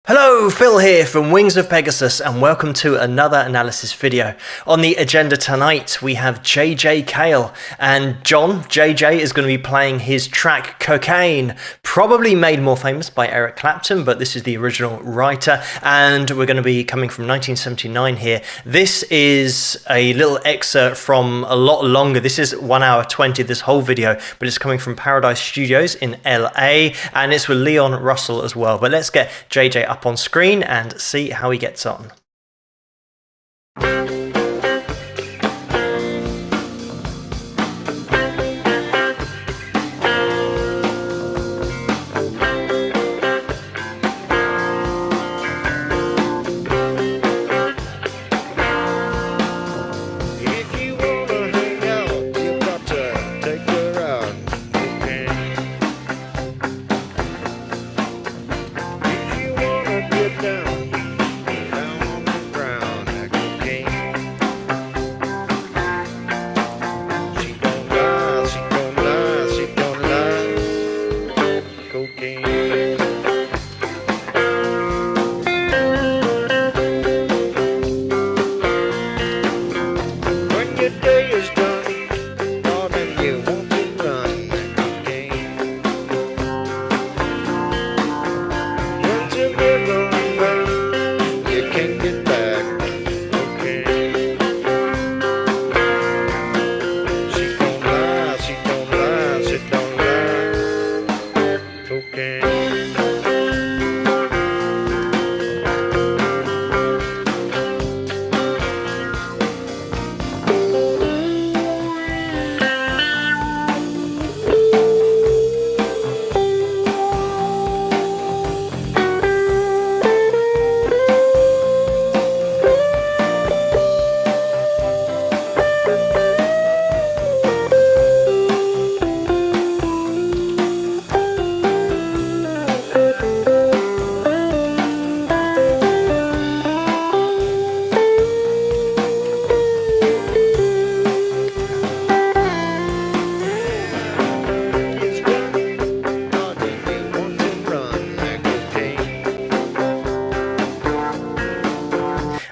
Hello, Phil here from Wings of Pegasus and welcome to another analysis video. On the agenda tonight we have JJ Cale, and JJ is going to be playing his track Cocaine, probably made more famous by Eric Clapton, but this is the original writer, and we're going to be coming from 1979 here. This is a little excerpt from a lot longer. This is 1 hour 20, this whole video, but it's coming from Paradise Studios in LA, and it's with Leon Russell as well. But let's get JJ up on screen and see how he gets on.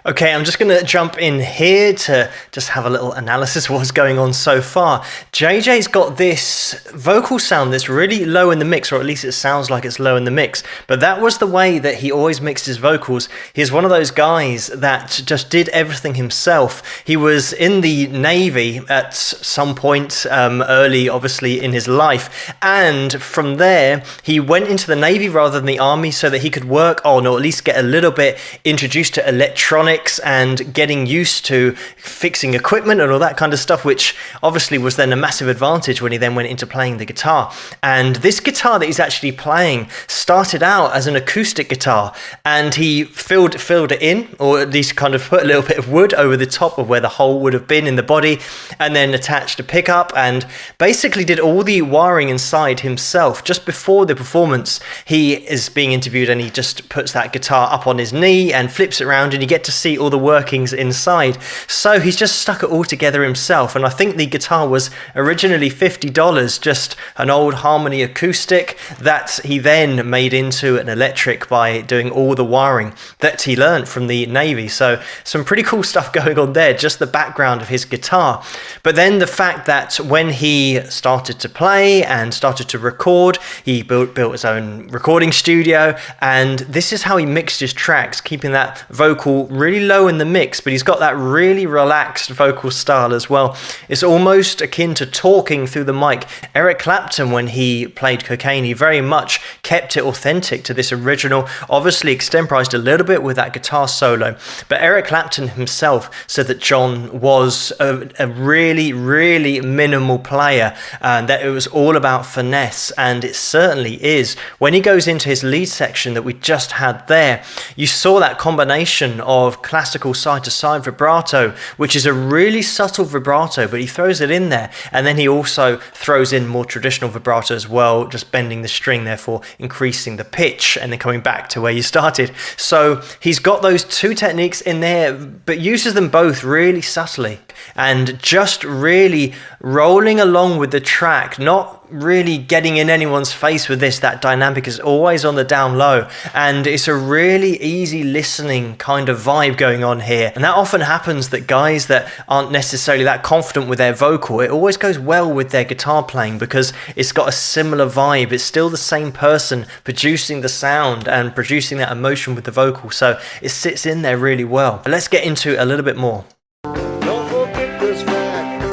Okay, I'm just going to jump in here to just have a little analysis of what's going on so far. JJ's got this vocal sound that's really low in the mix, or at least it sounds like it's low in the mix. But that was the way that he always mixed his vocals. He's one of those guys that just did everything himself. He was in the Navy at some point early, obviously, in his life. And from there, he went into the Navy rather than the Army so that he could work on, or at least get a little bit introduced to electronics and getting used to fixing equipment and all that kind of stuff, which obviously was then a massive advantage when he then went into playing the guitar. And this guitar that he's actually playing started out as an acoustic guitar, and he filled it in, or at least kind of put a little bit of wood over the top of where the hole would have been in the body, and then attached a pickup, and basically did all the wiring inside himself. Just before the performance, he is being interviewed and he just puts that guitar up on his knee and flips it around, and you get to see all the workings inside. So he's just stuck it all together himself, and I think the guitar was originally $50, just an old Harmony acoustic that he then made into an electric by doing all the wiring that he learned from the Navy. So some pretty cool stuff going on there, just the background of his guitar. But then the fact that when he started to play and started to record, he built his own recording studio, and this is how he mixed his tracks, keeping that vocal really low in the mix, but he's got that really relaxed vocal style as well. It's almost akin to talking through the mic. Eric Clapton, when he played Cocaine, he very much kept it authentic to this original, obviously extemporized a little bit with that guitar solo. But Eric Clapton himself said that John was a really, really minimal player, and that it was all about finesse, and it certainly is. When he goes into his lead section that we just had there, you saw that combination of classical side-to-side vibrato, which is a really subtle vibrato, but he throws it in there, and then he also throws in more traditional vibrato as well, just bending the string, therefore increasing the pitch, and then coming back to where you started. So he's got those two techniques in there, but uses them both really subtly, and just really rolling along with the track, not really getting in anyone's face with this. That dynamic is always on the down low, and it's a really easy listening kind of vibe going on here. And that often happens that guys that aren't necessarily that confident with their vocal, it always goes well with their guitar playing because it's got a similar vibe. It's still the same person producing the sound and producing that emotion with the vocal, so it sits in there really well. But let's get into it a little bit more. Don't forget this fact,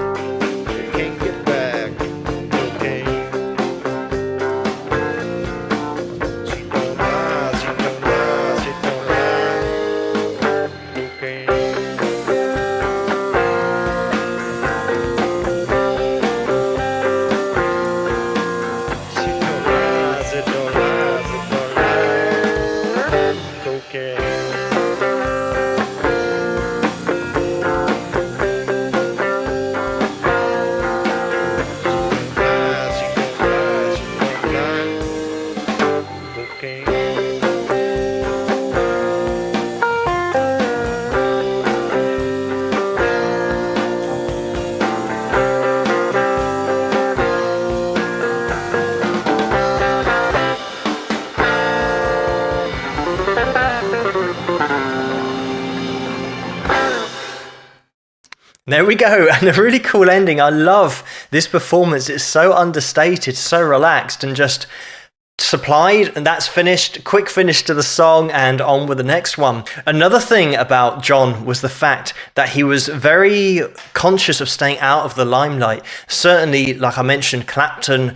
you can't get back, okay? She don't lie, she don't lie, she don't lie, okay? She don't lie, she don't lie, she don't lie, okay? There we go, and a really cool ending. I love this performance. It's so understated, so relaxed, and just supplied, and that's finished. Quick finish to the song, and on with the next one. Another thing about John was the fact that he was very conscious of staying out of the limelight. Certainly, like I mentioned, Clapton,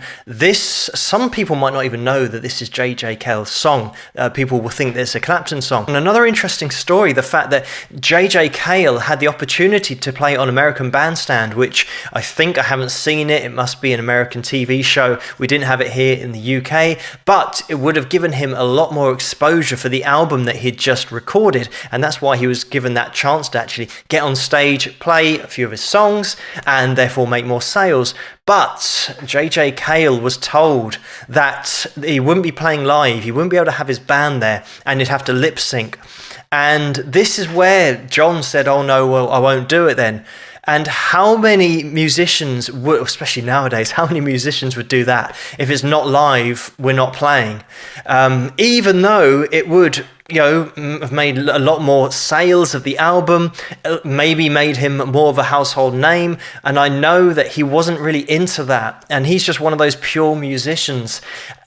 some people might not even know that this is JJ Cale's song. People will think that it's a Clapton song. And another interesting story, the fact that JJ Cale had the opportunity to play on American Bandstand, which I haven't seen it. It must be an American TV show. We didn't have it here in the UK. But it would have given him a lot more exposure for the album that he'd just recorded, and that's why he was given that chance to actually get on stage, play a few of his songs, and therefore make more sales. But JJ Cale was told that he wouldn't be playing live, he wouldn't be able to have his band there, and he'd have to lip sync. And this is where John said, oh no, well, I won't do it then. And how many musicians would, especially nowadays, how many musicians would do that? If it's not live, we're not playing. Even though it would, have made a lot more sales of the album, maybe made him more of a household name. And I know that he wasn't really into that. And he's just one of those pure musicians.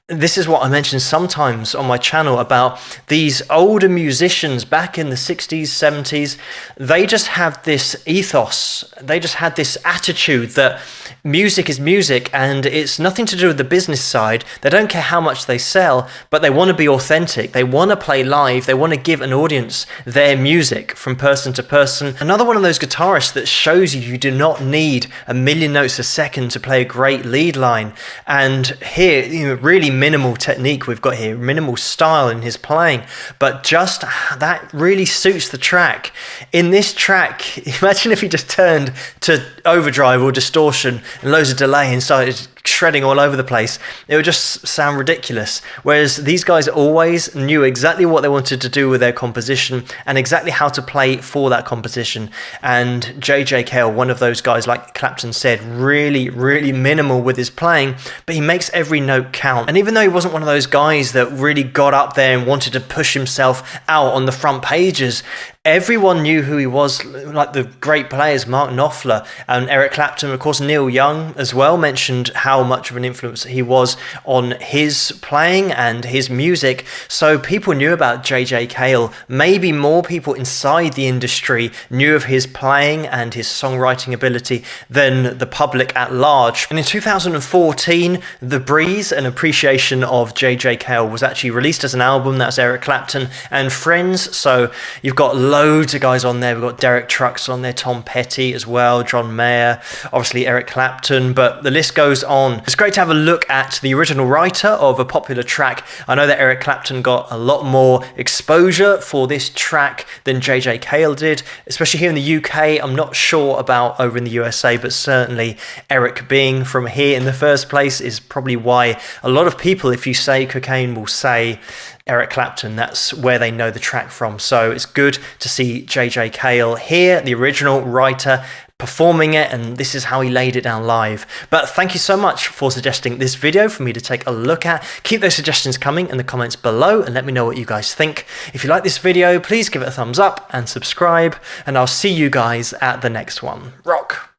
This is what I mentioned sometimes on my channel about these older musicians back in the 60s, 70s. They just have this ethos. They just had this attitude that music is music and it's nothing to do with the business side. They don't care how much they sell, but they want to be authentic. They want to play live. They want to give an audience their music from person to person. Another one of those guitarists that shows you do not need a million notes a second to play a great lead line. And here, really minimal technique we've got here, minimal style in his playing, but just that really suits the track. In this track, imagine if he just turned to overdrive or distortion and loads of delay and started shredding all over the place. It would just sound ridiculous. Whereas these guys always knew exactly what they wanted to do with their composition and exactly how to play for that composition. And JJ Cale, one of those guys, like Clapton said, really, really minimal with his playing, but he makes every note count. And even though he wasn't one of those guys that really got up there and wanted to push himself out on the front pages, everyone knew who he was, like the great players, Mark Knopfler and Eric Clapton. Of course, Neil Young as well mentioned how much of an influence he was on his playing and his music. So people knew about JJ Cale. Maybe more people inside the industry knew of his playing and his songwriting ability than the public at large. And in 2014, The Breeze, an appreciation of JJ Cale, was actually released as an album. That's Eric Clapton and Friends. So you've got loads of guys on there. We've got Derek Trucks on there, Tom Petty as well, John Mayer, obviously Eric Clapton, but the list goes on. It's great to have a look at the original writer of a popular track. I know that Eric Clapton got a lot more exposure for this track than JJ Cale did, especially here in the UK. I'm not sure about over in the USA, but certainly Eric being from here in the first place is probably why a lot of people, if you say cocaine, will say Eric Clapton. That's where they know the track from. So it's good to see JJ Cale here, the original writer, performing it, and this is how he laid it down live. But thank you so much for suggesting this video for me to take a look at. Keep those suggestions coming in the comments below and let me know what you guys think. If you like this video, please give it a thumbs up and subscribe, and I'll see you guys at the next one. Rock!